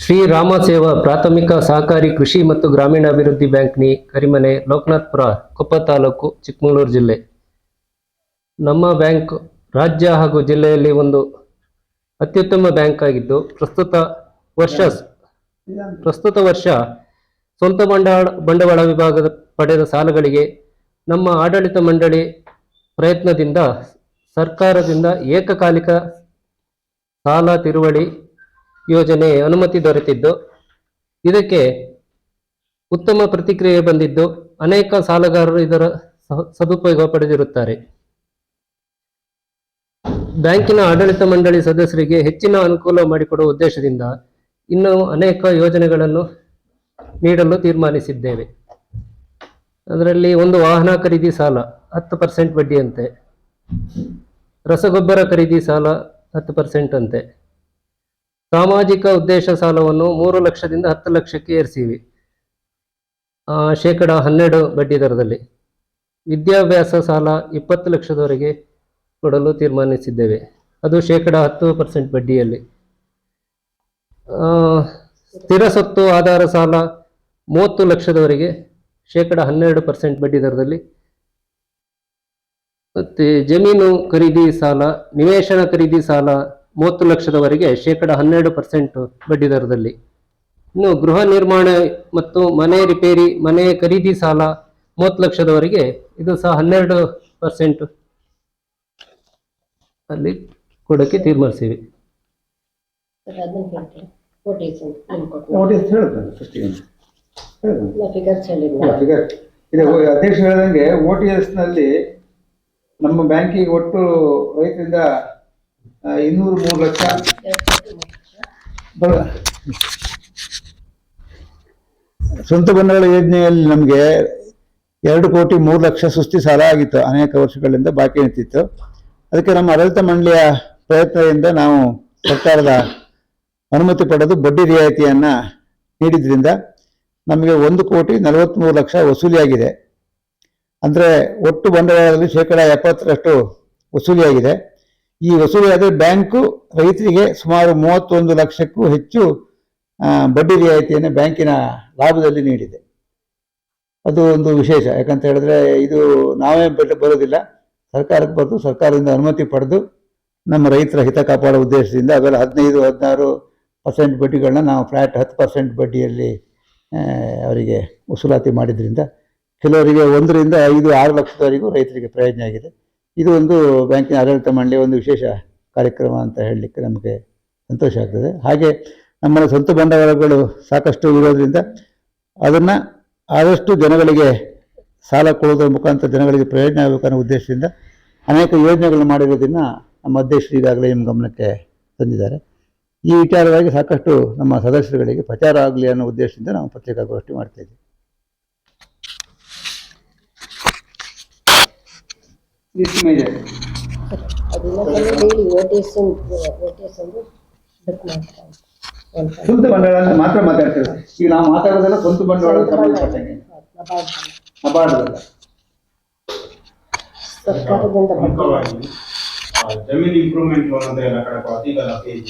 ಶ್ರೀರಾಮ ಸೇವಾ ಪ್ರಾಥಮಿಕ ಸಹಕಾರಿ ಕೃಷಿ ಮತ್ತು ಗ್ರಾಮೀಣಾಭಿವೃದ್ಧಿ ಬ್ಯಾಂಕ್ನಿ ಕರಿಮನೆ ಲೋಕನಾಥ್ಪುರ ಕೊಪ್ಪ ತಾಲೂಕು ಚಿಕ್ಕಮಗಳೂರು ಜಿಲ್ಲೆ. ನಮ್ಮ ಬ್ಯಾಂಕ್ ರಾಜ್ಯ ಹಾಗೂ ಜಿಲ್ಲೆಯಲ್ಲಿ ಒಂದು ಅತ್ಯುತ್ತಮ ಬ್ಯಾಂಕ್ ಆಗಿದ್ದು ಪ್ರಸ್ತುತ ವರ್ಷ ಸ್ವಂತ ಬಂಡವಾಳ ವಿಭಾಗದ ಪಡೆದ ಸಾಲಗಳಿಗೆ ನಮ್ಮ ಆಡಳಿತ ಮಂಡಳಿ ಪ್ರಯತ್ನದಿಂದ ಸರ್ಕಾರದಿಂದ ಏಕಕಾಲಿಕ ಸಾಲ ತಿರುವಳಿ ಯೋಜನೆ ಅನುಮತಿ ದೊರೆತಿದ್ದು ಇದಕ್ಕೆ ಉತ್ತಮ ಪ್ರತಿಕ್ರಿಯೆ ಬಂದಿದ್ದು ಅನೇಕ ಸಾಲಗಾರರು ಇದರ ಸದುಪಯೋಗ ಪಡೆದಿರುತ್ತಾರೆ. ಬ್ಯಾಂಕಿನ ಆಡಳಿತ ಮಂಡಳಿ ಸದಸ್ಯರಿಗೆ ಹೆಚ್ಚಿನ ಅನುಕೂಲ ಮಾಡಿಕೊಡುವ ಉದ್ದೇಶದಿಂದ ಇನ್ನೂ ಅನೇಕ ಯೋಜನೆಗಳನ್ನು ನೀಡಲು ತೀರ್ಮಾನಿಸಿದ್ದೇವೆ. ಅದರಲ್ಲಿ ಒಂದು ವಾಹನ ಖರೀದಿ ಸಾಲ 10% ಬಡ್ಡಿಯಂತೆ, ರಸಗೊಬ್ಬರ ಖರೀದಿ ಸಾಲ 10% ಅಂತೆ, ಸಾಮಾಜಿಕ ಉದ್ದೇಶ ಸಾಲವನ್ನು 3 ಲಕ್ಷದಿಂದ 10 ಲಕ್ಷಕ್ಕೆ ಏರಿಸಿವಿ, 12% ಬಡ್ಡಿ ದರದಲ್ಲಿ. ವಿದ್ಯಾಭ್ಯಾಸ ಸಾಲ 20 ಲಕ್ಷದವರೆಗೆ ಕೊಡಲು ತೀರ್ಮಾನಿಸಿದ್ದೇವೆ, ಅದು 10% ಬಡ್ಡಿಯಲ್ಲಿ. ಸ್ಥಿರ ಸ್ವತ್ತು ಆಧಾರ ಸಾಲ 30 ಲಕ್ಷದವರೆಗೆ 12% ಬಡ್ಡಿ ದರದಲ್ಲಿ. ಮತ್ತೆ ಜಮೀನು ಖರೀದಿ ಸಾಲ, ನಿವೇಶನ ಖರೀದಿ ಸಾಲ 30 ಲಕ್ಷದವರೆಗೆ 12% ಬಡ್ಡಿ ದರದಲ್ಲಿ. ಇನ್ನು ಗೃಹ ನಿರ್ಮಾಣ ಮತ್ತು ಮನೆ ರಿಪೇರಿ, ಮನೆ ಖರೀದಿ ಸಾಲ 30 ಲಕ್ಷದವರೆಗೆ ಇದು ಸಹ 12% ಅಲ್ಲಿ ಕೊಡಕ್ಕೆ ತೀರ್ಮಾನಿಸಿವಿ. ಅಧ್ಯಕ್ಷ ಹೇಳಿದಂಗೆ OTS ನಲ್ಲಿ ನಮ್ಮ ಬ್ಯಾಂಕಿಗೆ ಒಟ್ಟು ರೈತರಿಂದ 203 ಲಕ್ಷ ಸ್ವಂತ ಬಂಡವಾಳ ಯೋಜನೆಯಲ್ಲಿ ನಮಗೆ 2,03,00,000 ಸುಸ್ತಿ ಸಾಲ ಆಗಿತ್ತು. ಅನೇಕ ವರ್ಷಗಳಿಂದ ಬಾಕಿ ನಿಂತಿತ್ತು. ಅದಕ್ಕೆ ನಮ್ಮ ಆಡಳಿತ ಮಂಡಳಿಯ ಪ್ರಯತ್ನದಿಂದ ನಾವು ಸರ್ಕಾರದ ಅನುಮತಿ ಪಡೆದು ಬಡ್ಡಿ ರಿಯಾಯಿತಿಯನ್ನ ನೀಡಿದ್ರಿಂದ ನಮಗೆ 1,43,00,000 ವಸೂಲಿಯಾಗಿದೆ. ಅಂದರೆ ಒಟ್ಟು ಬಂಡವಾಳದಲ್ಲಿ 70% ವಸೂಲಿಯಾಗಿದೆ. ಈ ವಸೂಲಿಯಾದ ಬ್ಯಾಂಕು ರೈತರಿಗೆ ಸುಮಾರು 31 ಲಕ್ಷಕ್ಕೂ ಹೆಚ್ಚು ಬಡ್ಡಿ ರಿಯಾಯಿತಿಯನ್ನು ಬ್ಯಾಂಕಿನ ಲಾಭದಲ್ಲಿ ನೀಡಿದೆ. ಅದು ಒಂದು ವಿಶೇಷ. ಯಾಕಂತ ಹೇಳಿದ್ರೆ ಇದು ನಾವೇ ಬರೋದಿಲ್ಲ, ಸರ್ಕಾರಕ್ಕೆ ಬರೆದು ಸರ್ಕಾರದಿಂದ ಅನುಮತಿ ಪಡೆದು ನಮ್ಮ ರೈತರ ಹಿತ ಕಾಪಾಡುವ ಉದ್ದೇಶದಿಂದ ಅವೆಲ್ಲ 15-16% ಬಡ್ಡಿಗಳನ್ನ ನಾವು ಫ್ಲಾಟ್ 10% ಬಡ್ಡಿಯಲ್ಲಿ ಅವರಿಗೆ ವಸೂಲಾತಿ ಮಾಡಿದ್ರಿಂದ ಕೆಲವರಿಗೆ 1-5-6 ಲಕ್ಷದವರೆಗೂ ರೈತರಿಗೆ ಪ್ರಯೋಜನ ಆಗಿದೆ. ಇದು ಒಂದು ಬ್ಯಾಂಕಿನ ಆಡಳಿತ ಮಂಡಳಿಯ ಒಂದು ವಿಶೇಷ ಕಾರ್ಯಕ್ರಮ ಅಂತ ಹೇಳಲಿಕ್ಕೆ ನಮಗೆ ಸಂತೋಷ ಆಗ್ತದೆ. ಹಾಗೆ ನಮ್ಮ ಸ್ವಂತ ಬಂಡವಾಳಗಳು ಸಾಕಷ್ಟು ಇರೋದ್ರಿಂದ ಅದನ್ನು ಆದಷ್ಟು ಜನಗಳಿಗೆ ಸಾಲ ಕೊಡುವುದರ ಮುಖಾಂತರ ಜನಗಳಿಗೆ ಪ್ರಯೋಜನ ಆಗಬೇಕನ್ನೋ ಉದ್ದೇಶದಿಂದ ಅನೇಕ ಯೋಜನೆಗಳನ್ನು ಮಾಡಿರೋದನ್ನು ನಮ್ಮ ಅಧ್ಯಕ್ಷರು ಈಗಾಗಲೇ ನಿಮ್ಮ ಗಮನಕ್ಕೆ ತಂದಿದ್ದಾರೆ. ಈ ವಿಚಾರವಾಗಿ ಸಾಕಷ್ಟು ನಮ್ಮ ಸದಸ್ಯರುಗಳಿಗೆ ಪ್ರಚಾರ ಆಗಲಿ ಅನ್ನೋ ಉದ್ದೇಶದಿಂದ ನಾವು ಪತ್ರಿಕಾಗೋಷ್ಠಿ ಮಾಡ್ತಾ ಇದ್ದೀವಿ. ಸ್ವಂತ ಬಂಡವಾಳ ಅಂತ ಮಾತ್ರ ಮಾತಾಡ್ತೇವೆ. ಈಗ ನಾವು ಮಾತಾಡೋದೆಲ್ಲ ಸ್ವಂತ ಬಂಡವಾಳ ನಬಾರ್ಡಲ್ಲ. ಜಮೀನು ಇಂಪ್ರೂವ್ಮೆಂಟ್ ಲೋನ್ ಅಂತ ಎಲ್ಲ ಕಡೆ ಕೊಡ್ತೀವಲ್ಲ, ಈಗ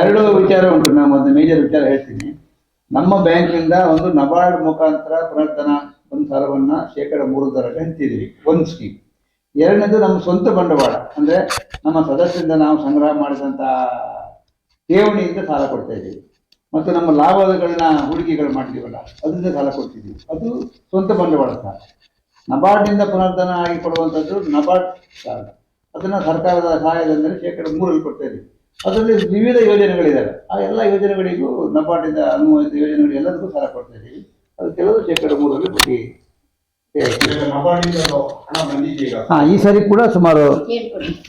2 ವಿಚಾರ ಉಂಟು. ನಾನು ಒಂದು ಮೇಜರ್ ವಿಚಾರ ಹೇಳ್ತೀನಿ. ನಮ್ಮ ಬ್ಯಾಂಕಿನಿಂದ ಒಂದು ನಬಾರ್ಡ್ ಮುಖಾಂತರ ಪುನರ್ಧನ ಒಂದು ಸಾಲವನ್ನ 3% ದರಕ್ಕೆ ಹಂಚಿದ್ದೀವಿ, ಒಂದು ಸ್ಕೀಮ್. ಎರಡನೇದು ನಮ್ಮ ಸ್ವಂತ ಬಂಡವಾಳ, ಅಂದ್ರೆ ನಮ್ಮ ಸದಸ್ಯರಿಂದ ನಾವು ಸಂಗ್ರಹ ಮಾಡಿದಂತ ಠೇವಣಿಯಿಂದ ಸಾಲ ಕೊಡ್ತಾ ಇದ್ದೀವಿ. ಮತ್ತು ನಮ್ಮ ಲಾಭಗಳನ್ನ ಹೂಡಿಕೆಗಳು ಮಾಡಿದೀವಲ್ಲ, ಅದರಿಂದ ಸಾಲ ಕೊಡ್ತಿದ್ದೀವಿ, ಅದು ಸ್ವಂತ ಬಂಡವಾಳ ಸಾಲ. ನಬಾರ್ಡ್ನಿಂದ ಪುನರ್ಧನ ಆಗಿ ಕೊಡುವಂಥದ್ದು ನಬಾರ್ಡ್ ಸಾಲ. ಅದನ್ನು ಸರ್ಕಾರದ ಸಹಾಯದಿಂದಲೇ 3% ಕೊಡ್ತಾ ಇದ್ದೀವಿ. ಅದರಲ್ಲಿ ವಿವಿಧ ಯೋಜನೆಗಳಿದ್ದಾವೆ. ಆ ಎಲ್ಲ ಯೋಜನೆಗಳಿಗೂ ನಬಾರ್ಡಿಂದ ಅನುಮೋದಿತ ಯೋಜನೆಗಳು ಎಲ್ಲದಕ್ಕೂ ಸಾಲ ಕೊಡ್ತಾ ಇದ್ದೀವಿ. ಅದು ಕೆಲವು 3% ಬಡ್ಡಿ. ಈ ಸರಿ ಕೂಡ ಸುಮಾರು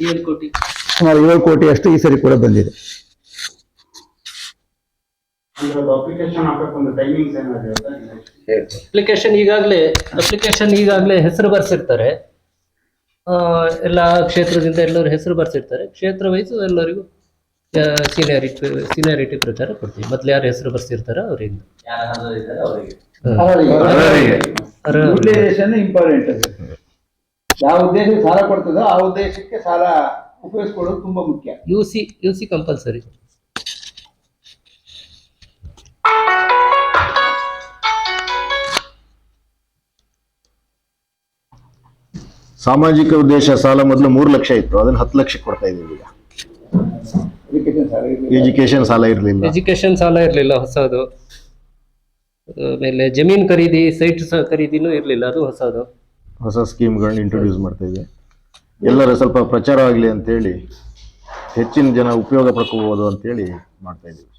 7 ಕೋಟಿ ಅಷ್ಟು ಈ ಸರಿ ಕೂಡ ಬಂದಿದೆ. ಅಪ್ಲಿಕೇಶನ್ ಈಗಾಗಲೇ ಹೆಸರು ಬರ್ಸಿರ್ತಾರೆ. ಎಲ್ಲ ಕ್ಷೇತ್ರದಿಂದ ಎಲ್ಲರೂ ಹೆಸರು ಬರ್ಸಿರ್ತಾರೆ. ಕ್ಷೇತ್ರ ವೈಸ್ ಎಲ್ಲರಿಗೂ ಸೀನಿಯಾರಿಟಿ ಪ್ರಚಾರ ಕೊಡ್ತೀವಿ. ಮೊದಲು ಯಾರು ಹೆಸರು ಬರ್ಸಿರ್ತಾರೋ ಅವರಿಂದ ಇಂಪಾರ್ಟೆಂಟ್. ಯಾವ ಉದ್ದೇಶಕ್ಕೆ ಸಾಲ ಕೊಡ್ತದೋ ಆ ಉದ್ದೇಶಕ್ಕೆ ಸಾಲ ಉಪಯೋಗಿಸ್ಕೊಳ್ಳೋದು ತುಂಬಾ ಮುಖ್ಯ. UC compulsory. ಸಾಮಾಜಿಕ ಉದ್ದೇಶ ಸಾಲ ಮೊದಲು 3 ಲಕ್ಷ ಇತ್ತು, ಅದನ್ನ 10 ಲಕ್ಷಕ್ಕೆ ಕೊಡ್ತಾ ಇದ್ದೀವಿ ಈಗ. ಎಜುಕೇಶನ್ ಸಾಲ ಇರಲಿಲ್ಲ. ಎಜುಕೇಶನ್ ಸಾಲ ಇರಲಿಲ್ಲ ಹೊಸದು. ಆಮೇಲೆ ಜಮೀನ್ ಖರೀದಿ, ಸೈಟ್ ಖರೀದಿನೂ ಇರಲಿಲ್ಲ, ಅದು ಹೊಸದು. ಹೊಸ ಸ್ಕೀಮ್ಗಳನ್ನ ಇಂಟ್ರೊಡ್ಯೂಸ್ ಮಾಡ್ತಾ ಇದೆ. ಎಲ್ಲರ ಸ್ವಲ್ಪ ಪ್ರಚಾರ ಆಗಲಿ ಅಂತೇಳಿ, ಹೆಚ್ಚಿನ ಜನ ಉಪಯೋಗ ಪಡ್ಕೋಬಹುದು ಅಂತೇಳಿ ಮಾಡ್ತಾ ಇದ್ದೀವಿ.